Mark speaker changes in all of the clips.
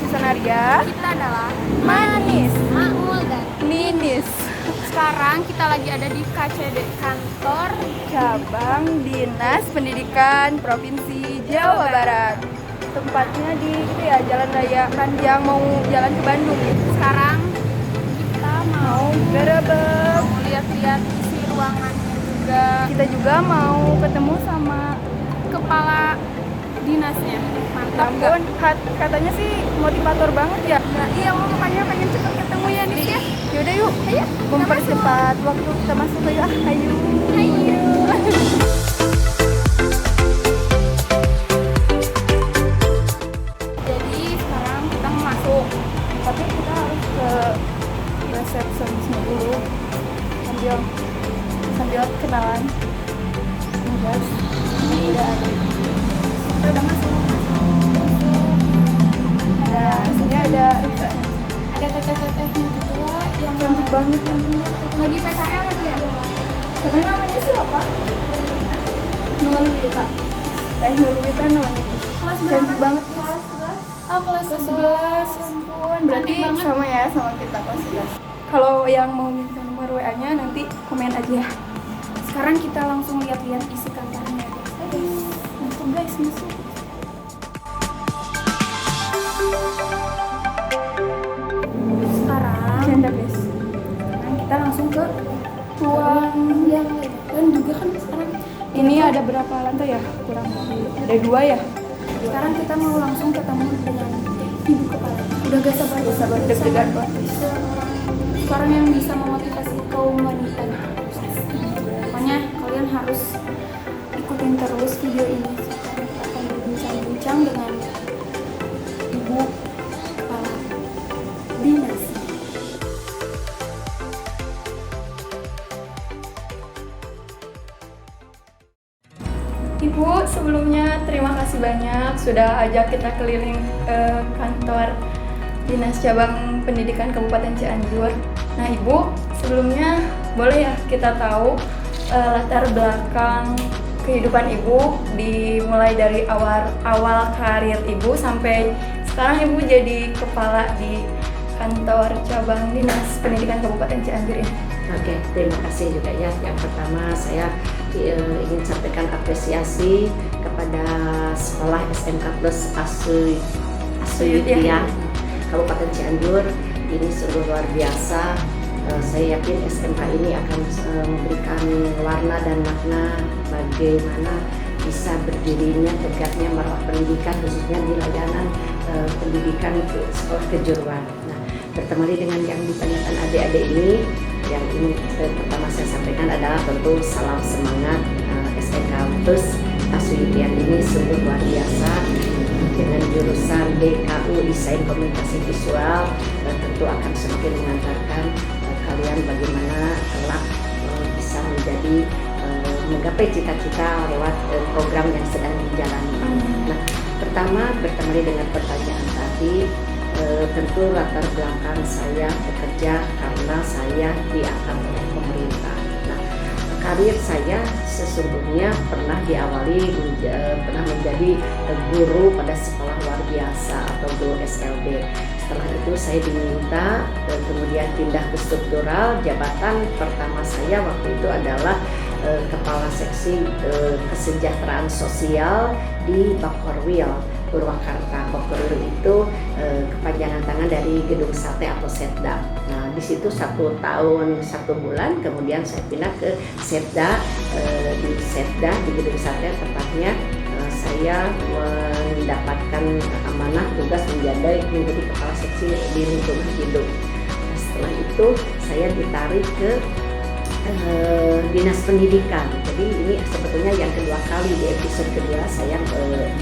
Speaker 1: Senaria.
Speaker 2: Kita adalah
Speaker 1: Manis.
Speaker 2: Maul dan
Speaker 1: Ninis.
Speaker 2: sekarang kita lagi ada di KCD, kantor
Speaker 1: Cabang Dinas Pendidikan Provinsi Jawa Barat. Tempatnya di Jalan Raya Panjang, mau jalan ke Bandung gitu.
Speaker 2: Sekarang kita mau
Speaker 1: Gerebek.
Speaker 2: lihat-lihat isi ruangannya juga,
Speaker 1: Kita juga mau ketemu sama
Speaker 2: kepala dinasnya. Mantap gak?
Speaker 1: Ampun, katanya sih motivator banget ya.
Speaker 2: Nah, iya, mau makanya pengen cepet ketemu ya nih ya.
Speaker 1: Yaudah yuk,
Speaker 2: Ayo,
Speaker 1: mempercepat waktu kita masuk ke ayo.
Speaker 2: Ayo. Jadi sekarang kita mau masuk.
Speaker 1: Tapi kita harus ke resepsionisnya dulu sambil kenalan. Guys, ini udah ada.
Speaker 2: Kita udah masuk.
Speaker 1: Sini ada
Speaker 2: Ada teteh-tetehnya juga yang
Speaker 1: cantik banget yang punya.
Speaker 2: lagi PKL lagi ya.
Speaker 1: Tapi namanya siapa? Nurulita. Nurulita namanya.
Speaker 2: Kelas
Speaker 1: Cantik banget.
Speaker 2: Oh, kelas 11.
Speaker 1: Ampun, berarti
Speaker 2: Cantik banget.
Speaker 1: sama ya sama kita kelas 11. Kalau yang mau minta nomor WA-nya nanti komen aja ya.
Speaker 2: Sekarang kita langsung lihat-lihat isi kantornya.
Speaker 1: Masuk guys, masuk.
Speaker 2: Sekarang
Speaker 1: Canda guys.
Speaker 2: kita langsung ke
Speaker 1: Ruang
Speaker 2: yang dan juga kan sekarang
Speaker 1: ini ada berapa lantai ya? Kurang lebih. Ada 2 ya?
Speaker 2: sekarang kita mau langsung ketemu dengan ibu kepala. Udah gak sabar
Speaker 1: Deg-degan banget.
Speaker 2: Sekarang yang bisa memotivasi kaum wanita. Pokoknya kalian harus ikutin terus video ini. Sekarang kita akan berbincang-bincang dengan ibu kepala dinas.
Speaker 1: Ibu, sebelumnya terima kasih banyak sudah ajak kita keliling kantor Dinas Cabang Pendidikan Kabupaten Cianjur. Nah, Ibu, sebelumnya boleh ya kita tahu latar belakang kehidupan Ibu dimulai dari awal karir Ibu sampai sekarang Ibu jadi kepala di kantor Cabang Dinas Pendidikan Kabupaten Cianjur ini.
Speaker 3: Oke, terima kasih juga ya. Yang pertama saya ingin sampaikan apresiasi kepada sekolah SMK Plus Asuyutian Kabupaten Cianjur. Ini sungguh luar biasa. Saya yakin SMK ini akan memberikan warna dan makna bagaimana bisa berdirinya tegaknya marwah pendidikan, khususnya di layanan pendidikan sekolah kejuruan. Nah, bertemani dengan yang ditanyakan adik-adik ini, yang ingin pertama saya sampaikan adalah tentu salam semangat. SMK Plus Asuyutian ini sungguh luar biasa dengan jurusan DKU Desain Komunikasi Visual, tentu akan semakin mengantarkan kalian bagaimana kelak bisa menjadi menggapai cita-cita lewat program yang sedang dijalani. Nah, pertama bertemani dengan pertanyaan tadi, tentu latar belakang saya bekerja karena saya diangkat oleh pemerintah. Nah, karir saya sesungguhnya pernah diawali pernah menjadi guru pada sekolah luar biasa atau guru SLB. Setelah itu saya diminta kemudian pindah ke struktural. Jabatan pertama saya waktu itu adalah kepala seksi kesejahteraan sosial di Bakorwil, Purwakarta. Bakorwil itu kepanjangan tangan dari Gedung Sate atau Setda. Nah, di situ 1 tahun 1 bulan, kemudian saya pindah ke Setda. Di Setda di Gedung Sate tepatnya saya mendapatkan amanah tugas menjadi kepala seksi di lingkungan hidup. Nah, setelah itu saya ditarik ke Dinas Pendidikan. Jadi ini sebetulnya yang kedua kali, di episode kedua saya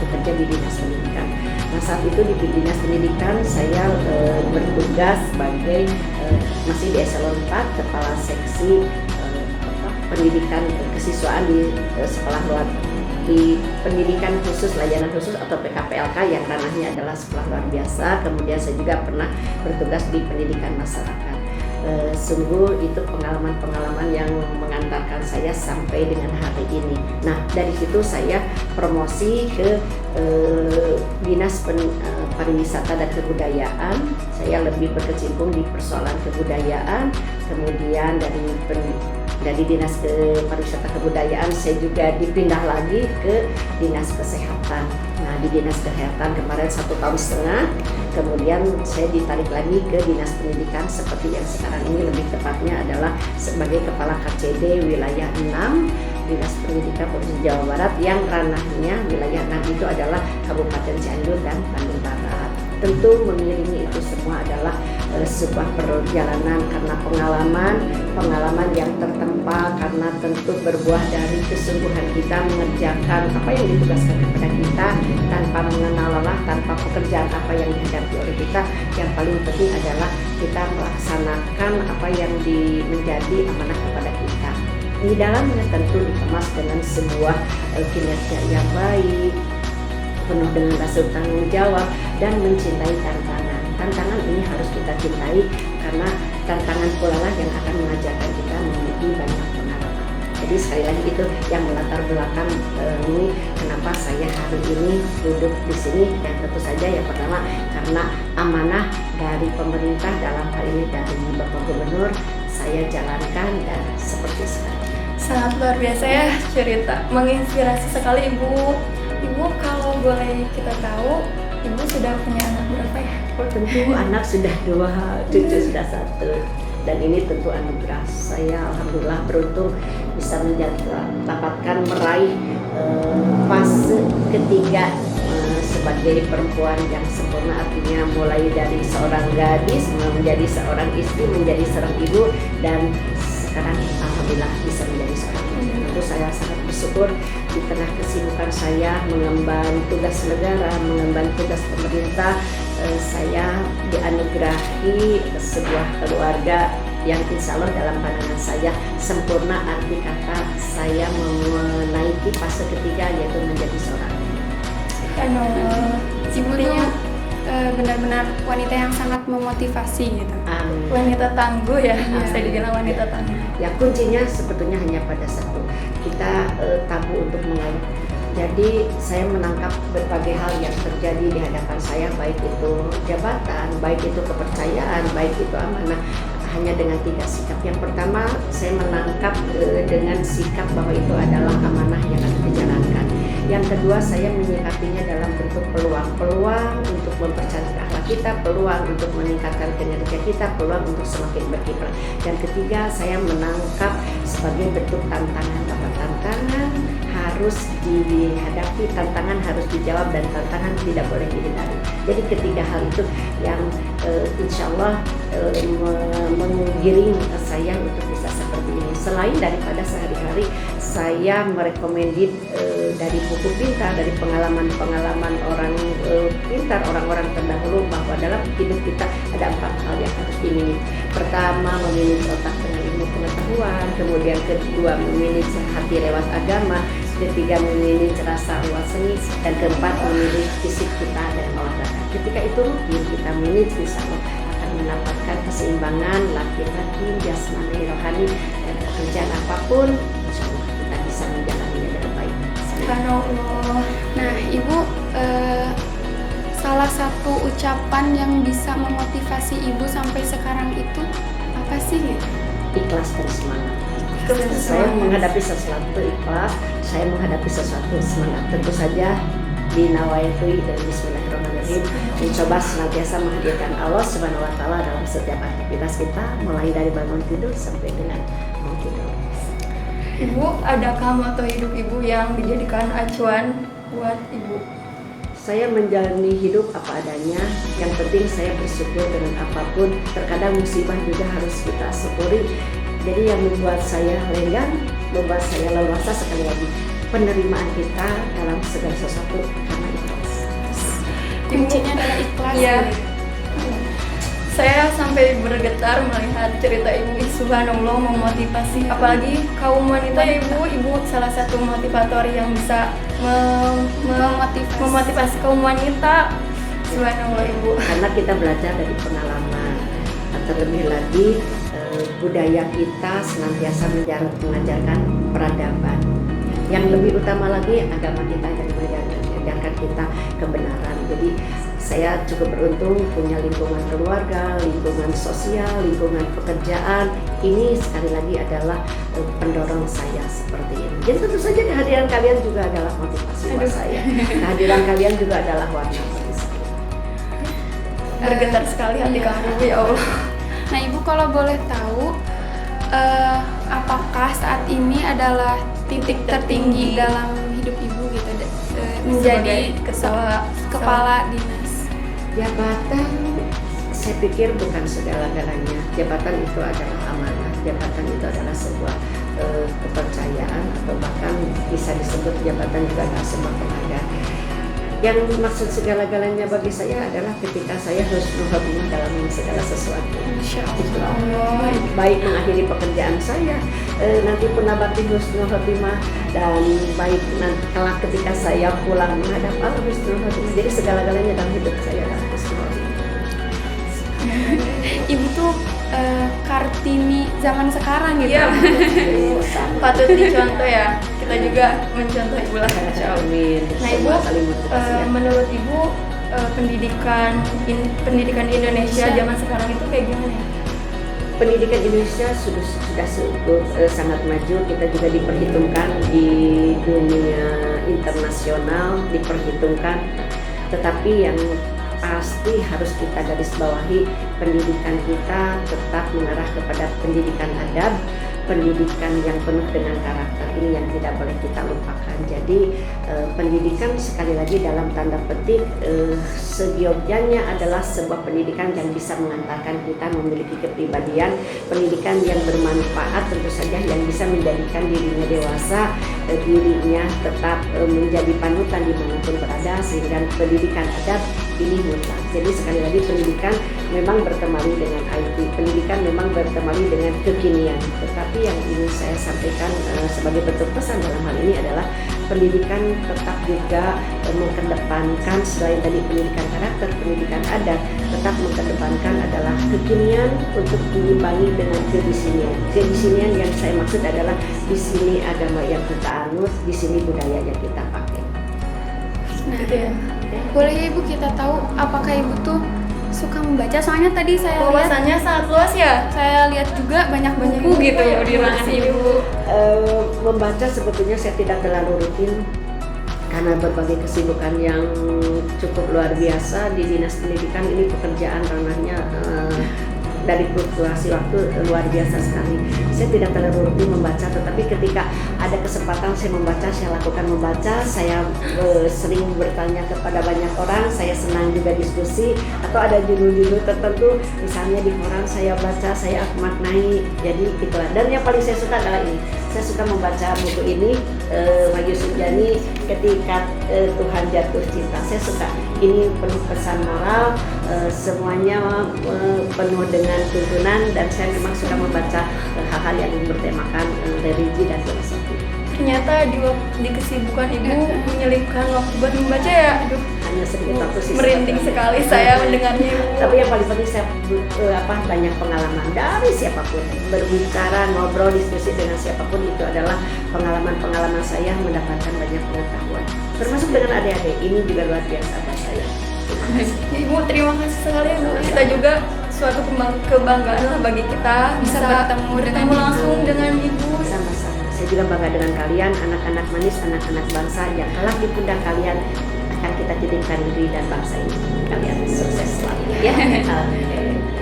Speaker 3: bekerja di Dinas Pendidikan. Nah, saat itu di Dinas Pendidikan saya bertugas sebagai masih di eselon 4 kepala seksi pendidikan kesiswaan di sekolah luar, di pendidikan khusus, layanan khusus atau PKPLK yang ranahnya adalah sekolah luar biasa. Kemudian saya juga pernah bertugas di pendidikan masyarakat. Sungguh itu pengalaman-pengalaman yang mengantarkan saya sampai dengan hari ini. Nah, dari situ saya promosi ke Pariwisata dan Kebudayaan. Saya lebih berkecimpung di persoalan kebudayaan. Kemudian dari Dinas Pariwisata Kebudayaan saya juga dipindah lagi ke Dinas Kesehatan. Nah, di Dinas Kesehatan kemarin 1,5 tahun. Kemudian saya ditarik lagi ke Dinas Pendidikan seperti yang sekarang ini, lebih tepatnya adalah sebagai Kepala KCD wilayah 6 Dinas Pendidikan Provinsi Jawa Barat, yang ranahnya wilayah 6 itu adalah Kabupaten Cianjur dan Bandung Barat. Tentu mengiringi itu semua adalah sebuah perjalanan karena pengalaman yang tertempa, karena tentu berbuah dari kesungguhan kita mengerjakan apa yang ditugaskan kepada kita tanpa mengenal lelah, tanpa pekerjaan apa yang dihadapi oleh kita. Yang paling penting adalah kita melaksanakan apa yang menjadi amanah kepada kita. Di dalamnya tentu dikemas dengan sebuah kinerja yang baik, penuh dengan rasa tanggung jawab dan mencintai tantangan. Tantangan ini harus kita cintai karena tantangan pula lah yang akan mengajarkan kita memiliki banyak pengalaman. Jadi sekali lagi itu yang melatar belakang ini kenapa saya hari ini duduk di sini. Dan tentu saja yang pertama karena amanah dari pemerintah, dalam hal ini dari Bapak Gubernur, saya jalankan dan seperti sekarang.
Speaker 1: Sangat luar biasa ya cerita, menginspirasi sekali Ibu. Ibu kalau boleh kita tahu, Ibu sudah punya anak berapa ya?
Speaker 3: Oh, tentu anak sudah 2, cucu sudah 1. Dan ini tentu anugerah. Saya alhamdulillah beruntung bisa mendapatkan meraih fase ketiga sebagai perempuan yang sempurna, artinya mulai dari seorang gadis menjadi seorang istri, menjadi seorang ibu, dan sekarang alhamdulillah bisa menjadi seorang ibu. Tentu saya sangat bersyukur di tengah kesibukan saya mengemban tugas negara, mengemban tugas pemerintah, saya dianugerahi sebuah keluarga yang insya Allah dalam pandangan saya sempurna, arti kata saya menaiki fase ketiga yaitu menjadi seorang ibu.
Speaker 2: Ibunya benar-benar wanita yang sangat memotivasi gitu.
Speaker 1: Wanita tangguh ya, bisa dibilang wanita tangguh.
Speaker 3: Ya, kuncinya sebetulnya hanya pada satu, kita tabu untuk mengalir. Jadi saya menangkap berbagai hal yang terjadi di hadapan saya, baik itu jabatan, baik itu kepercayaan, baik itu amanah, hanya dengan 3 sikap. Yang pertama, saya menangkap dengan sikap bahwa itu adalah amanah yang harus dijalankan. Yang kedua, saya menyikapinya dalam bentuk peluang untuk mempercantik akhlak kita, peluang untuk meningkatkan kinerja kita, peluang untuk semakin berkiprah. Dan ketiga, saya menangkap sebagai bentuk tantangan, bahwa tantangan harus dihadapi, tantangan harus dijawab, dan tantangan tidak boleh dihindari. Jadi ketiga hal itu yang insya Allah menggiring saya untuk bisa seperti ini. Selain daripada sehari-hari saya merekomendit dari buku pintar, dari pengalaman-pengalaman orang pintar, orang-orang terdahulu, bahwa dalam hidup kita ada 4 hal yang harus dimiliki. Pertama, memiliki otak dengan ilmu pengetahuan. Kemudian kedua, memiliki hati lewat agama. Ketiga, memilih rasa luas seni. Dan keempat, memilih fisik kita dan olahraga. Ketika itu rutin kita milih, insya Allah akan mendapatkan keseimbangan laki-laki, jasmani, rohani, dan pekerjaan apapun, insya Allah kita bisa menjalaninya dengan baik.
Speaker 2: Subhanallah. Nah, Ibu, salah satu ucapan yang bisa memotivasi Ibu sampai sekarang itu apa sih?
Speaker 3: Ikhlas dan semangat. Saya menghadapi sesuatu ikhlas, saya menghadapi sesuatu semangat. Tentu saja di nawaitu dan bismillahirrahmanirrahim, mencoba senantiasa menghadirkan Allah Subhanahu wa taala dalam setiap aktivitas kita, mulai dari bangun tidur sampai dengan mau tidur.
Speaker 1: Ibu, adakah moto hidup Ibu yang dijadikan acuan buat Ibu?
Speaker 3: Saya menjalani hidup apa adanya, yang penting saya bersyukur dengan apapun. Terkadang musibah juga harus kita syukuri. Jadi yang membuat saya lenggang, membuat saya leluasa sekali lagi, penerimaan kita dalam segala sesuatu karena ikhlas.
Speaker 2: Kuncinya adalah ikhlas.
Speaker 1: Iya. Saya sampai bergetar melihat cerita Ibu. Subhanallah, memotivasi. Apalagi kaum wanita ya Ibu. Ibu salah satu motivator yang bisa memotivasi kaum wanita. Subhanallah Ibu.
Speaker 3: Karena kita belajar dari pengalaman. Terlebih lagi budaya kita senantiasa mengajarkan peradaban. Yang lebih utama lagi, agama kita yang mengajarkan kita kebenaran. Jadi saya cukup beruntung punya lingkungan keluarga, lingkungan sosial, lingkungan pekerjaan. Ini sekali lagi adalah pendorong saya seperti ini. Jadi tentu saja kehadiran kalian juga adalah motivasi buat saya. Kehadiran kalian juga adalah warna bagi saya.
Speaker 1: Bergetar sekali hati kamu, ya Allah.
Speaker 2: Nah Ibu kalau boleh tahu, apakah saat ini adalah titik tertinggi dalam hidup Ibu gitu, menjadi
Speaker 1: Sebagai
Speaker 2: kepala dinas?
Speaker 3: Jabatan saya pikir bukan segala-galanya. Jabatan itu adalah amanah. Jabatan itu adalah sebuah kepercayaan, atau bahkan bisa disebut jabatan juga adalah sebuah penghargaan. Yang dimaksud segala-galanya bagi saya adalah ketika saya husnul khotimah dalam segala sesuatu.
Speaker 1: Insya Allah.
Speaker 3: Baik mengakhiri pekerjaan saya, nanti pun nabati husnul khotimah, dan baik nanti kelak ketika saya pulang menghadap Allah husnul khotimah. Jadi segala-galanya dalam hidup saya adalah husnul khotimah.
Speaker 2: Ibu tuh Kartini zaman sekarang gitu.
Speaker 1: Iya, patut dicontoh ya. Kita juga mencontoh Ibu lah, insya Allah.
Speaker 3: Amin.
Speaker 1: Nah Ibu, menurut Ibu pendidikan di Indonesia zaman sekarang itu kayak gimana ya?
Speaker 3: Pendidikan Indonesia sudah sangat maju. Kita juga diperhitungkan di dunia internasional, diperhitungkan. Tetapi yang pasti harus kita garis bawahi, pendidikan kita tetap mengarah kepada pendidikan adab, pendidikan yang penuh dengan karakter. Ini yang tidak boleh kita lupakan. Jadi pendidikan sekali lagi dalam tanda petik seyogyanya adalah sebuah pendidikan yang bisa mengantarkan kita memiliki kepribadian, pendidikan yang bermanfaat tentu saja, yang bisa menjadikan dirinya dewasa, dirinya tetap menjadi panutan dimanapun berada, sehingga pendidikan adab ini mutlak. Jadi sekali lagi pendidikan memang bertemali dengan IT, pendidikan memang bertemali dengan kekinian. Tetapi yang ingin saya sampaikan sebagai bentuk pesan dalam hal ini adalah pendidikan tetap juga mengedepankan, selain tadi pendidikan karakter, pendidikan adat, tetap mengedepankan adalah kekinian untuk diimbangi dengan kedisinian. Kedisinian yang saya maksud adalah di sini agama yang kita anut, di sini budaya yang kita pakai.
Speaker 2: Nah,
Speaker 1: Gitu ya.
Speaker 2: boleh ya Ibu kita tahu apakah Ibu tuh suka membaca? Soalnya tadi saya lihat,
Speaker 1: Wawasannya sangat luas ya.
Speaker 2: saya lihat juga banyak buku
Speaker 1: Gitu ya di ruangan
Speaker 2: Makasih,
Speaker 1: Ibu.
Speaker 3: Membaca sebetulnya saya tidak terlalu rutin karena berbagai kesibukan yang cukup luar biasa di dinas pendidikan. Ini pekerjaan ranahnya dari fluktuasi waktu luar biasa sekali. Saya tidak terlalu rutin membaca, tetapi ketika ada kesempatan saya membaca, saya lakukan membaca. Saya sering bertanya kepada banyak orang, saya senang juga diskusi, atau ada judul-judul tertentu misalnya di koran saya baca, saya maknai. Jadi itulah. Dan yang paling saya suka adalah ini. Saya suka membaca buku ini, Wahyu Sujani, Ketika Tuhan Jatuh Cinta. Saya suka. Ini penuh pesan moral, semuanya penuh dengan tuntunan, dan saya memang suka membaca hal-hal yang bertemakan religi dan filosofi.
Speaker 1: Ternyata di kesibukan Ibu menyelipkan waktu buat membaca ya. Aduh,
Speaker 3: Hanya sedikit waktu sih.
Speaker 1: merinding sekali saya mendengarnya Ibu.
Speaker 3: Tapi yang paling penting saya banyak pengalaman dari siapapun, berbicara, ngobrol, diskusi dengan siapapun, itu adalah pengalaman saya mendapatkan banyak pengetahuan. Termasuk dengan adik-adik, ini juga luar biasa buat saya.
Speaker 1: Ibu terima kasih sekali Bu. Kita juga suatu kebanggaan lah bagi kita
Speaker 2: Bisa bertemu
Speaker 1: langsung dengan Ibu.
Speaker 3: Sama-sama. Saya juga bangga dengan kalian, anak-anak manis, anak-anak bangsa yang kelak di pundak kalian akan kita titipkan negeri dan bangsa ini. Kalian sukses selalu ya.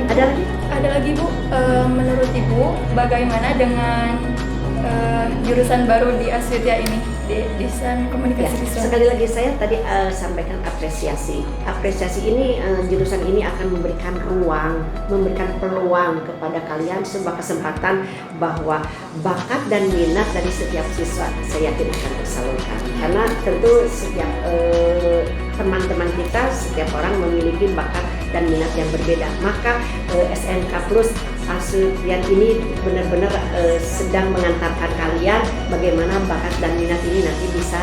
Speaker 3: Ada lagi?
Speaker 1: Ada lagi Bu, menurut Ibu bagaimana dengan jurusan baru di Aswidya ini, di desain
Speaker 3: Ya,
Speaker 1: komunikasi visual?
Speaker 3: sekali lagi saya tadi sampaikan apresiasi. Apresiasi ini, jurusan ini akan memberikan ruang, memberikan peluang kepada kalian sebuah kesempatan bahwa bakat dan minat dari setiap siswa saya yakin akan tersalurkan. Karena tentu setiap teman-teman kita, setiap orang memiliki bakat dan minat yang berbeda. Maka SMK Plus Aswidya ini benar-benar sedang mengantarkan kalian bagaimana bakat dan minat ini nanti bisa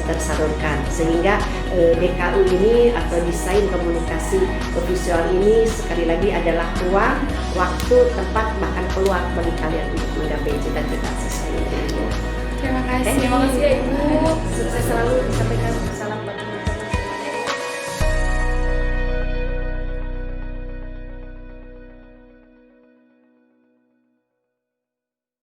Speaker 3: tersalurkan, sehingga DKU ini atau desain komunikasi visual ini sekali lagi adalah ruang, waktu, tempat, bahkan peluang bagi kalian untuk menggapai cita-cita sesuai dengan.
Speaker 2: Terima kasih.
Speaker 1: Terima kasih ya Ibu.
Speaker 3: Sukses selalu, disampaikan salam.